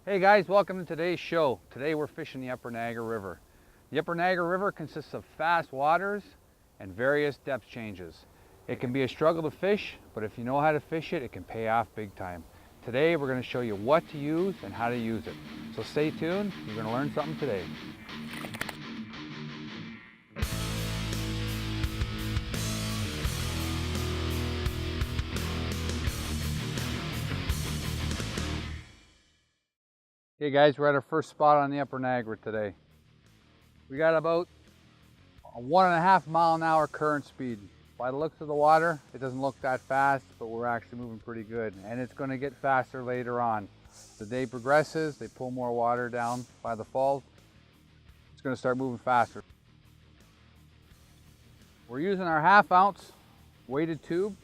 Hey guys, welcome to today's show. Today we're fishing the Upper Niagara River. The Upper Niagara River consists of fast waters and various depth changes. It can be a struggle to fish, but if you know how to fish it, it can pay off big time. Today we're going to show you what to use and how to use it. So stay tuned, you're going to learn something today. Okay guys, we're at our first spot on the Upper Niagara today. We got about a 1.5 mile an hour current speed. By the looks of the water, it doesn't look that fast, but we're actually moving pretty good. And it's going to get faster later on. The day progresses, they pull more water down by the falls. It's going to start moving faster. We're using our 1/2 ounce weighted tube.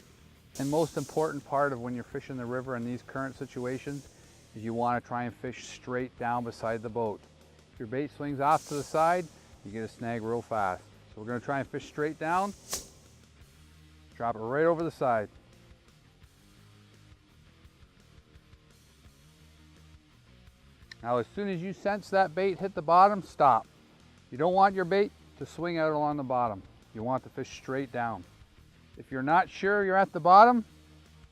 And most important part of when you're fishing the river in these current situations is you want to try and fish straight down beside the boat. If your bait swings off to the side, you get a snag real fast. So we're going to try and fish straight down, drop it right over the side. Now as soon as you sense that bait hit the bottom, stop. You don't want your bait to swing out along the bottom. You want to fish straight down. If you're not sure you're at the bottom,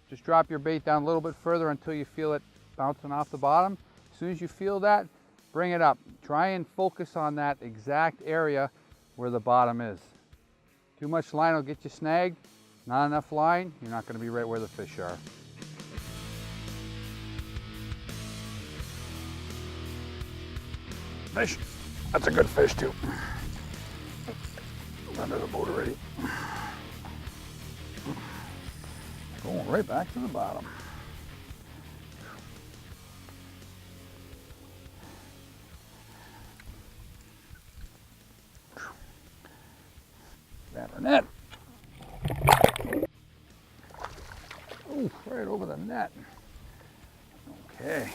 just drop your bait down a little bit further until you feel it bouncing off the bottom. As soon as you feel that, bring it up. Try and focus on that exact area where the bottom is. Too much line will get you snagged. Not enough line, you're not going to be right where the fish are. Fish. That's a good fish too. Under the boat already. Going right back to the bottom. Grab our net. Oh, right over the net. Okay.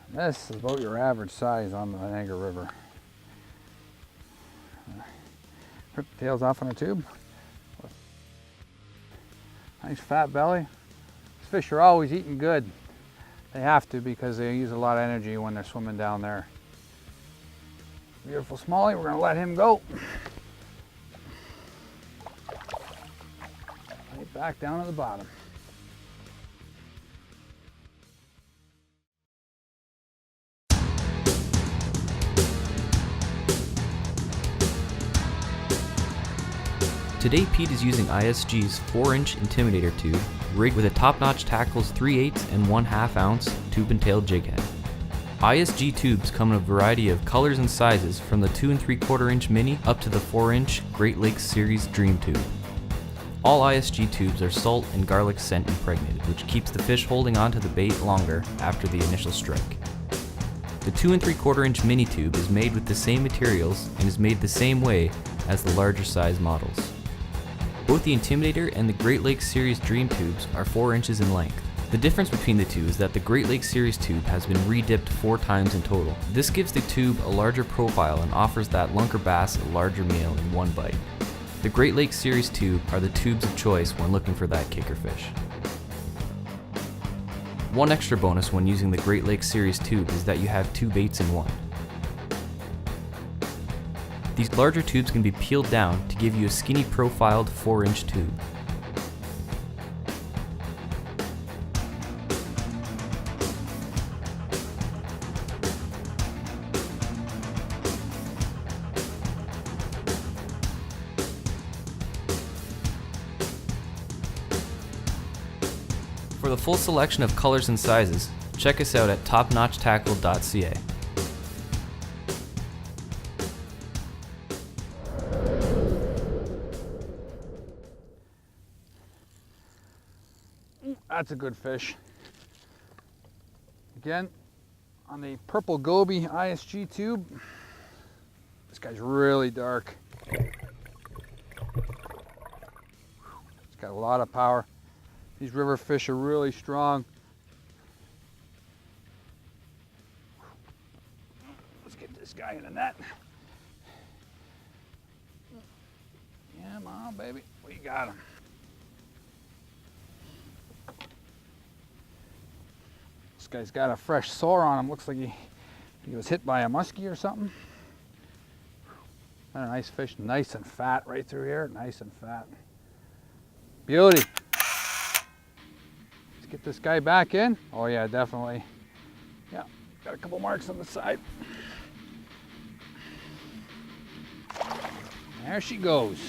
This is about your average size on the Niagara River. Rip the tails off on a tube. Nice fat belly. These fish are always eating good. They have to because they use a lot of energy when they're swimming down there. Beautiful smallie, we're going to let him go. Right back down to the bottom. Today Pete is using ISG's 4-inch Intimidator tube, rigged with a Top-Notch Tackle's 3/8 and 1/2 ounce tube and tail jig head. ISG tubes come in a variety of colors and sizes, from the 2 3/4 inch mini up to the 4-inch Great Lakes Series Dream tube. All ISG tubes are salt and garlic scent impregnated, which keeps the fish holding onto the bait longer after the initial strike. The 2 3/4 inch mini tube is made with the same materials and is made the same way as the larger size models. Both the Intimidator and the Great Lakes Series Dream tubes are 4 inches in length. The difference between the two is that the Great Lakes Series tube has been re-dipped 4 times in total. This gives the tube a larger profile and offers that lunker bass a larger meal in one bite. The Great Lakes Series tube are the tubes of choice when looking for that kicker fish. One extra bonus when using the Great Lakes Series tube is that you have 2 baits in one. These larger tubes can be peeled down to give you a skinny profiled 4-inch tube. For the full selection of colors and sizes, check us out at TopNotchTackle.CA. That's a good fish. Again, on the purple goby ISG tube. This guy's really dark. It's got a lot of power. These river fish are really strong. Let's get this guy in the net. Come on, baby. We got him. This guy's got a fresh sore on him. Looks like he was hit by a muskie or something. And a nice fish, nice and fat right through here, nice and fat. Beauty. Let's get this guy back in. Oh yeah, definitely. Yeah, got a couple marks on the side. There she goes.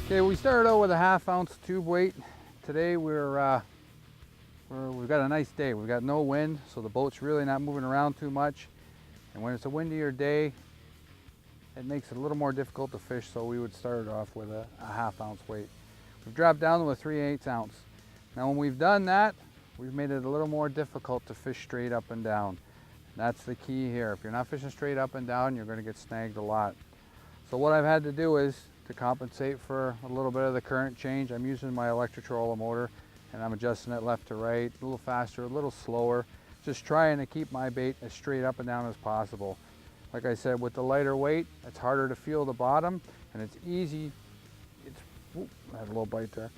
Okay, we started out with a 1/2 ounce tube weight. Today we've got a nice day. We've got no wind, so the boat's really not moving around too much. And when it's a windier day, it makes it a little more difficult to fish, so we would start off with a 1/2 ounce weight. We've dropped down to a 3/8 ounce. Now when we've done that, we've made it a little more difficult to fish straight up and down. That's the key here. If you're not fishing straight up and down, you're going to get snagged a lot. So what I've had to do is, to compensate for a little bit of the current change, I'm using my electric trolling motor and I'm adjusting it left to right, a little faster, a little slower, just trying to keep my bait as straight up and down as possible. Like I said, with the lighter weight, it's harder to feel the bottom, and it's easy. I had a little bite there.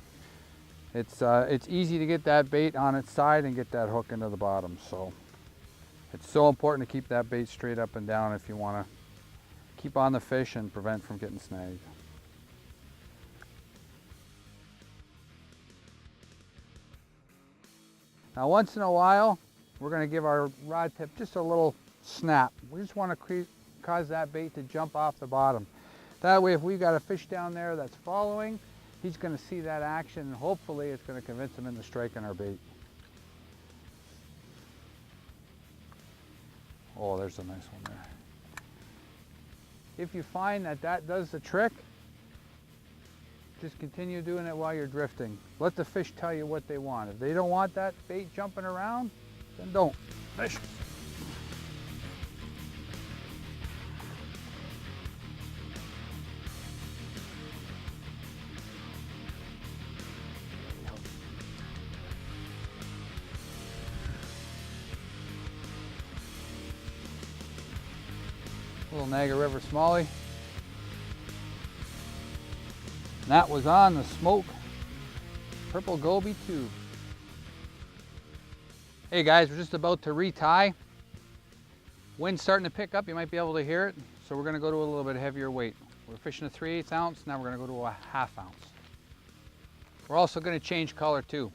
It's easy to get that bait on its side and get that hook into the bottom. So it's so important to keep that bait straight up and down if you want to keep on the fish and prevent from getting snagged. Now once in a while, we're going to give our rod tip just a little snap. We just want to cause that bait to jump off the bottom. That way if we've got a fish down there that's following, he's going to see that action and hopefully it's going to convince him into striking our bait. Oh, there's a nice one there. If you find that that does the trick, just continue doing it while you're drifting. Let the fish tell you what they want. If they don't want that bait jumping around, then don't fish. Little Niagara River smallie. And that was on the Smoke Purple Goby tube. Hey guys, we're just about to retie. Wind's starting to pick up, you might be able to hear it. So we're going to go to a little bit heavier weight. We're fishing a 3/8 ounce, now we're going to go to a 1/2 ounce. We're also going to change color too.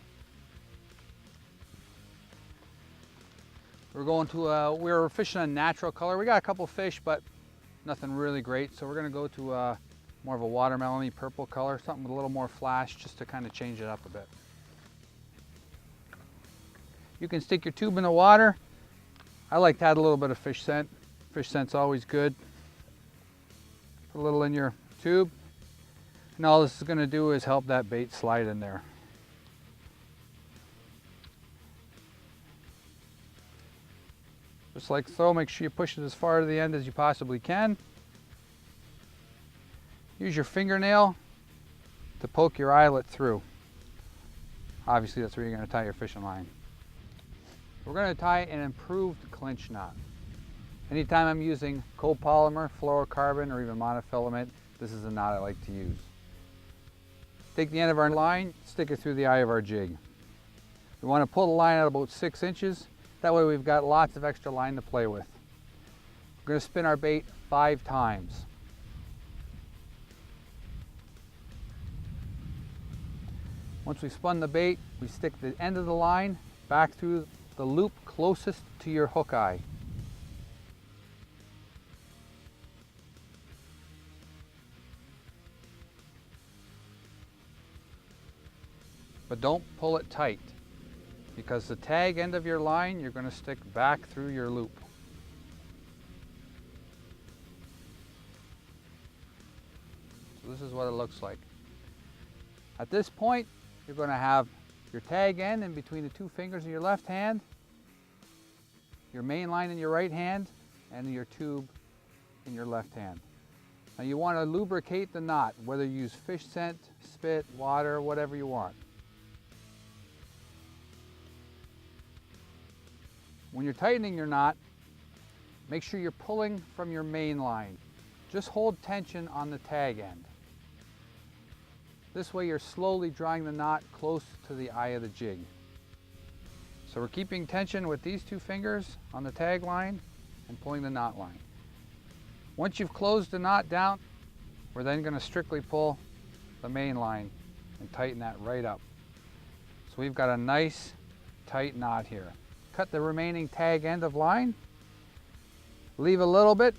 We're fishing a natural color. We got a couple fish, but nothing really great. So we're going to go to more of a watermelony purple color, something with a little more flash, just to kind of change it up a bit. You can stick your tube in the water. I like to add a little bit of fish scent. Fish scent's always good. Put a little in your tube. And all this is going to do is help that bait slide in there. Just like so, make sure you push it as far to the end as you possibly can. Use your fingernail to poke your eyelet through. Obviously that's where you're going to tie your fishing line. We're going to tie an improved clinch knot. Anytime I'm using copolymer, fluorocarbon, or even monofilament, this is the knot I like to use. Take the end of our line, stick it through the eye of our jig. We want to pull the line out about 6 inches. That way we've got lots of extra line to play with. We're going to spin our bait 5 times. Once we've spun the bait, we stick the end of the line back through the loop closest to your hook eye. But don't pull it tight, because the tag end of your line, you're going to stick back through your loop. So this is what it looks like. At this point, you're going to have your tag end in between the 2 fingers in your left hand, your main line in your right hand, and your tube in your left hand. Now you want to lubricate the knot, whether you use fish scent, spit, water, whatever you want. When you're tightening your knot, make sure you're pulling from your main line. Just hold tension on the tag end. This way you're slowly drawing the knot close to the eye of the jig. So we're keeping tension with these two fingers on the tag line and pulling the knot line. Once you've closed the knot down, we're then going to strictly pull the main line and tighten that right up. So we've got a nice tight knot here. Cut the remaining tag end of line, leave a little bit,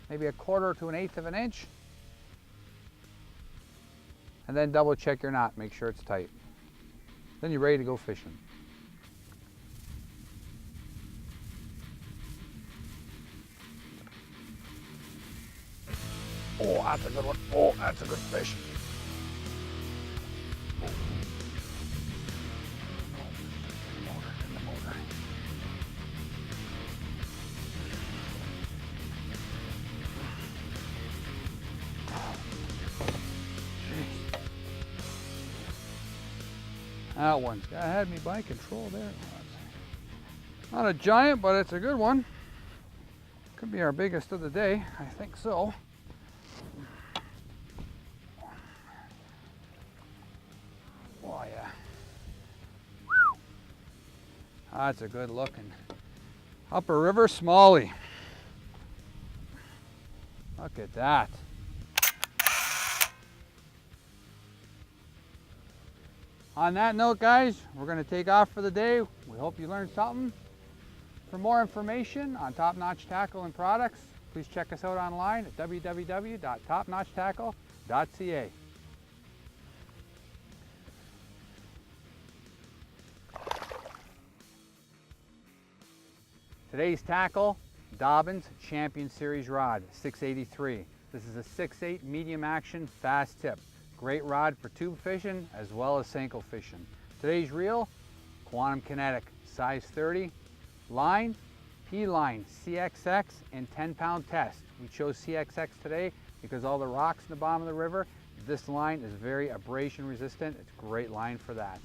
maybe 1/4 to 1/8 of an inch, and then double check your knot, make sure it's tight. Then you're ready to go fishing. Oh, that's a good one. Oh, that's a good fish. That one's had me by control there. Not a giant, but it's a good one. Could be our biggest of the day. I think so. Oh yeah. That's a good looking upper river smallie. Look at that. On that note, guys, we're going to take off for the day. We hope you learned something. For more information on Top Notch Tackle and products, please check us out online at www.TopNotchTackle.CA. Today's tackle, Dobbins Champion Series rod, 683. This is a 6/8 medium action fast tip. Great rod for tube fishing as well as Senko fishing. Today's reel, Quantum Kinetic, size 30. Line, P-line, CXX and 10-pound test. We chose CXX today because all the rocks in the bottom of the river, this line is very abrasion resistant. It's a great line for that.